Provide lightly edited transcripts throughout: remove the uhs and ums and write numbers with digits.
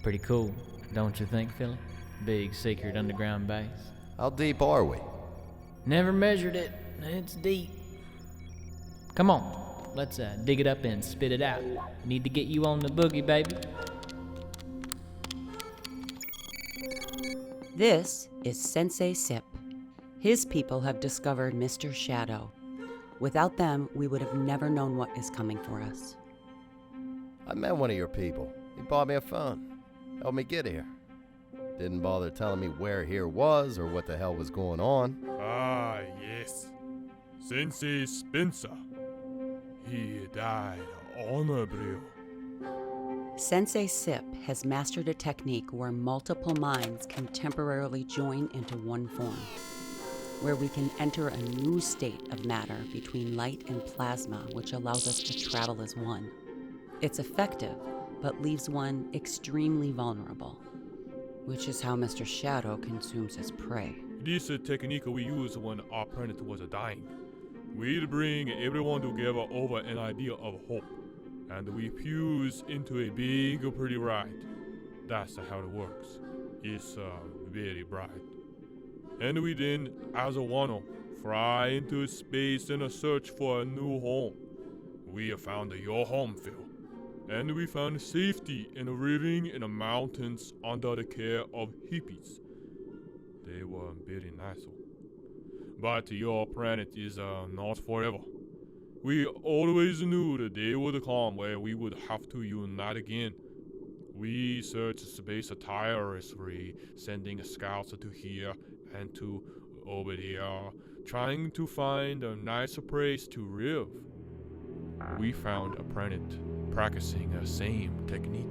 Pretty cool, don't you think, Philly? Big secret underground base. How deep are we? Never measured it. It's deep. Come on, let's dig it up and spit it out. Need to get you on the boogie, baby. This is Sensei Sip. His people have discovered Mr. Shadow. Without them, we would have never known what is coming for us. I met one of your people. He bought me a phone. Helped me get here. Didn't bother telling me where here was or what the hell was going on. Ah, yes. Sensei Spencer. He died honorably. Sensei Sip has mastered a technique where multiple minds can temporarily join into one form, where we can enter a new state of matter between light and plasma, which allows us to travel as one. It's effective, but leaves one extremely vulnerable, which is how Mr. Shadow consumes his prey. This is a technique we used when our planet was dying. We'd bring everyone together over an idea of hope, and we fuse into a big pretty light. That's how it works. It's very bright. And we then, as a one, fly into space in a search for a new home. We found your home, Phil. And we found safety in living in the mountains under the care of hippies. They were very nice. But your planet is not forever. We always knew the day would come where we would have to unite again. We searched space tirelessly, sending scouts to here and to over there, trying to find a nicer place to live. We found a planet practicing the same technique.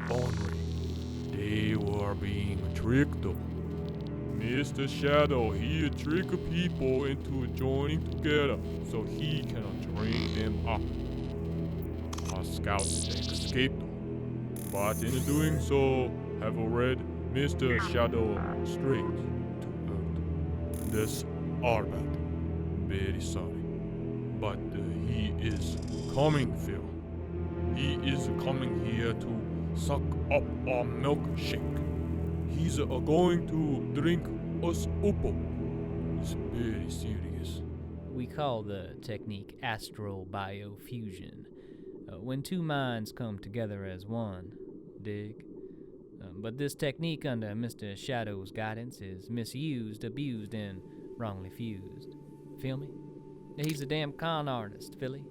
Only they were being tricked. Mr. Shadow, he tricked people into joining together so he can train them up. Our scouts escaped, but in doing so have led Mr. Shadow straight to Earth. This Arbad, very sorry, but he is coming, Phil. He is coming here to suck up our milkshake. He's going to drink us up. It's very serious. We call the technique astral biofusion. When two minds come together as one, dig? But this technique under Mr. Shadow's guidance is misused, abused, and wrongly fused. Feel me? He's a damn con artist, Philly.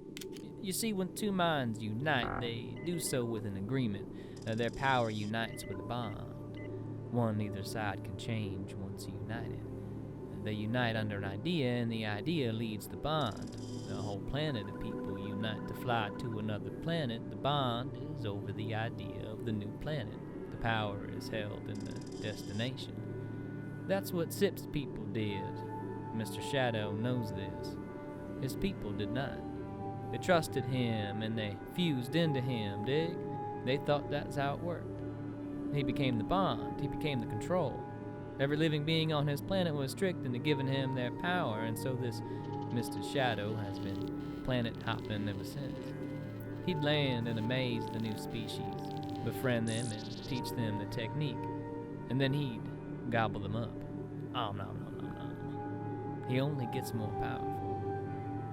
You see, when two minds unite, they do so with an agreement. Their power unites with a bond. One either side can change once united. They unite under an idea, and the idea leads the bond. The whole planet of people unite to fly to another planet. The bond is over the idea of the new planet. The power is held in the destination. That's what Sip's people did. Mr. Shadow knows this. His people did not. They trusted him, and they fused into him, dig? They thought that's how it worked. He became the bond. He became the control. Every living being on his planet was tricked into giving him their power, and so this Mr. Shadow has been planet hopping ever since. He'd land and amaze the new species, befriend them and teach them the technique, and then he'd gobble them up. Oh, no. He only gets more powerful.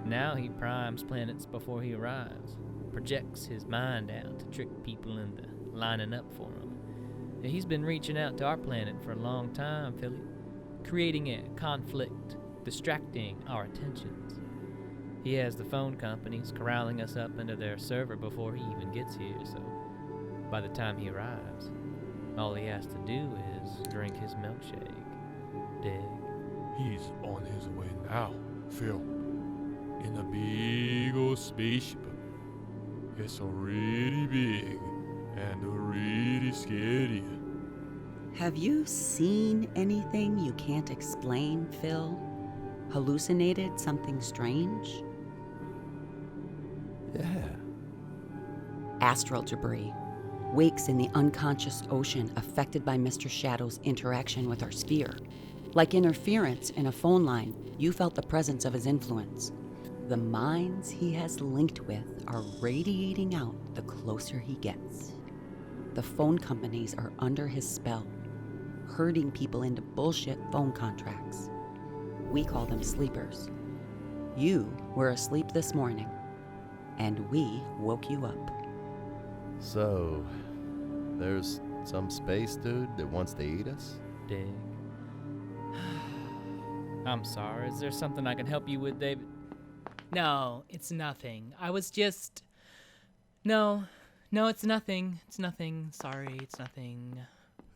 Now he primes planets before he arrives, projects his mind out to trick people into lining up for him. He's been reaching out to our planet for a long time, Philly, creating a conflict, distracting our attentions. He has the phone companies corralling us up into their server before he even gets here, so by the time he arrives, all he has to do is drink his milkshake. Dig? He's on his way now, Phil. In a big old spaceship. It's really big and really scary. Have you seen anything you can't explain, Phil? Hallucinated something strange? Yeah. Astral debris. Wakes in the unconscious ocean affected by Mr. Shadow's interaction with our sphere. Like interference in a phone line, you felt the presence of his influence. The minds he has linked with are radiating out the closer he gets. the phone companies are under his spell, herding people into bullshit phone contracts. We call them sleepers. You were asleep this morning, and we woke you up. So, there's some space dude that wants to eat us? Dig. I'm sorry. Is there something I can help you with, David? No, it's nothing. I was just... No, it's nothing. It's nothing. Sorry, it's nothing.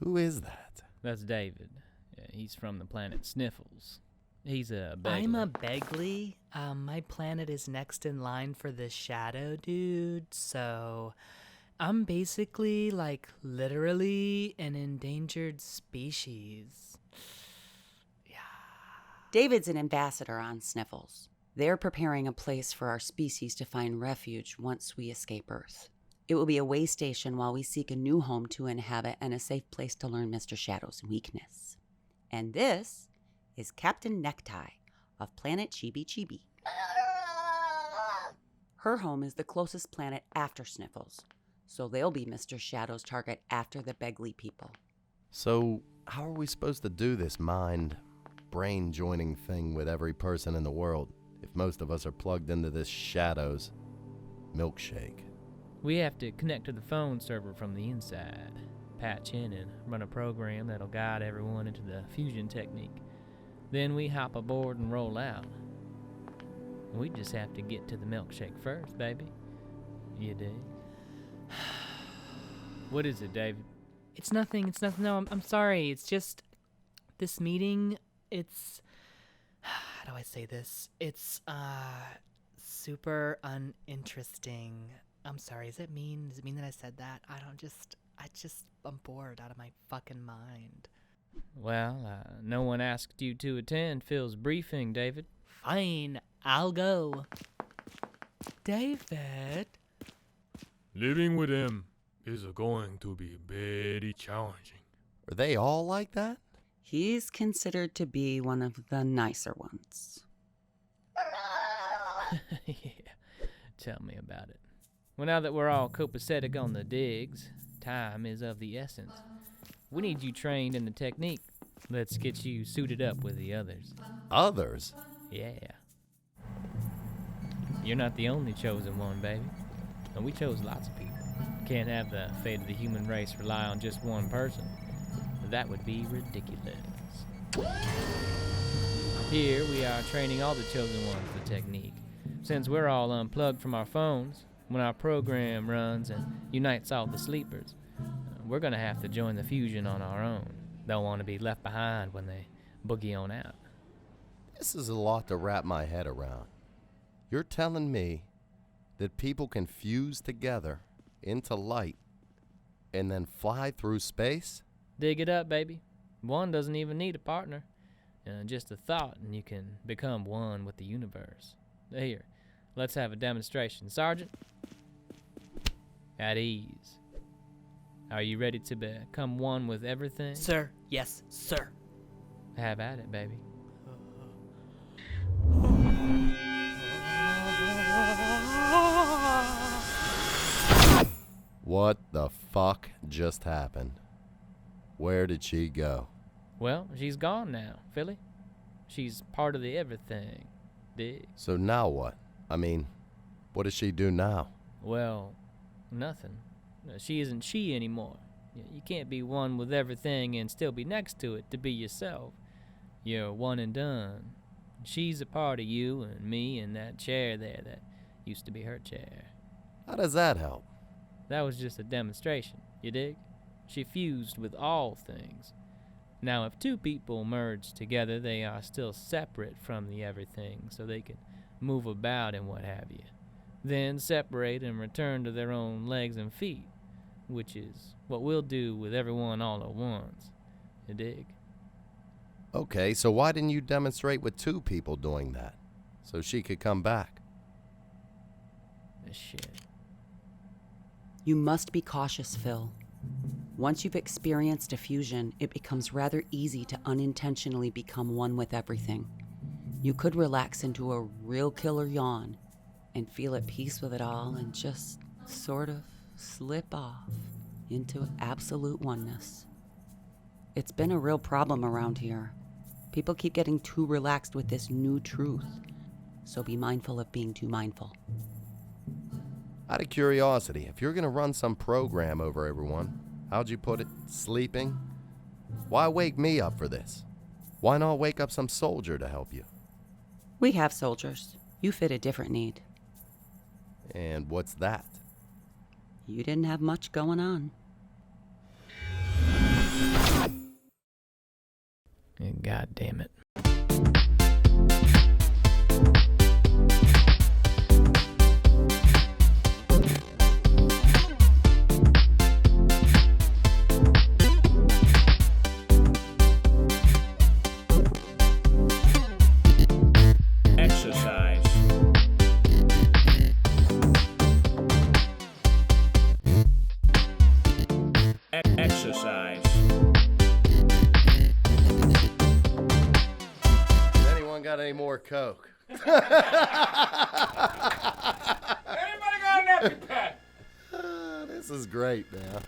Who is that? That's David. Yeah, he's from the planet Sniffles. He's a Begley. I'm a Begley. My planet is next in line for the Shadow Dude, so... I'm basically, like, literally an endangered species. David's an ambassador on Sniffles. They're preparing a place for our species to find refuge once we escape Earth. It will be a way station while we seek a new home to inhabit and a safe place to learn Mr. Shadow's weakness. And this is Captain Necktie of planet Chibi Chibi. Her home is the closest planet after Sniffles, so they'll be Mr. Shadow's target after the Begley people. So, how are we supposed to do this brain joining thing with every person in the world if most of us are plugged into this Shadow's milkshake? We have to connect to the phone server from the inside, patch in and run a program that'll guide everyone into the fusion technique. Then we hop aboard and roll out. We just have to get to the milkshake first, baby. You dig? What is it, David? It's nothing. No, I'm sorry. It's just... This meeting, it's... How do I say this? It's, super uninteresting. I'm sorry. Does it mean that I said that? I'm bored out of my fucking mind. Well, no one asked you to attend Phil's briefing, David. Fine, I'll go. David? Living with him is going to be very challenging. Are they all like that? He's considered to be one of the nicer ones. Yeah, tell me about it. Well, now that we're all copacetic on the digs, time is of the essence. We need you trained in the technique. Let's get you suited up with the others. Others? Yeah. You're not the only chosen one, baby. And we chose lots of people. Can't have the fate of the human race rely on just one person. That would be ridiculous. Here we are training all the chosen ones the technique. Since we're all unplugged from our phones, when our program runs and unites all the sleepers, we're gonna have to join the fusion on our own. They'll want to be left behind when they boogie on out. This is a lot to wrap my head around. You're telling me that people can fuse together into light and then fly through space? Dig it up, baby. One doesn't even need a partner. Just a thought and you can become one with the universe. Here, let's have a demonstration. Sergeant? At ease. Are you ready to become one with everything? Sir, yes, sir. Have at it, baby. What the fuck just happened? Where did she go? Well, she's gone now, Philly. She's part of the everything. Dig? So now what? I mean, what does she do now? Well, nothing. She isn't she anymore. You can't be one with everything and still be next to it to be yourself. You're one and done. She's a part of you and me and that chair there that used to be her chair. How does that help? That was just a demonstration, you dig? She fused with all things. Now, if two people merge together, they are still separate from the everything, so they can move about and what have you. Then separate and return to their own legs and feet, which is what we'll do with everyone all at once. You dig? Okay, so why didn't you demonstrate with two people doing that? So she could come back? Shit. You must be cautious, Phil. Once you've experienced a fusion, it becomes rather easy to unintentionally become one with everything. You could relax into a real killer yawn and feel at peace with it all and just sort of slip off. into absolute oneness. It's been a real problem around here. People keep getting too relaxed with this new truth, so be mindful of being too mindful. Out of curiosity, if you're gonna run some program over everyone, how'd you put it? Sleeping? Why wake me up for this? Why not wake up some soldier to help you? We have soldiers. You fit a different need. And what's that? You didn't have much going on. God damn it. Exercise. Exercise. Anyone got any more Coke? Anybody got an EpiPen? This is great, man.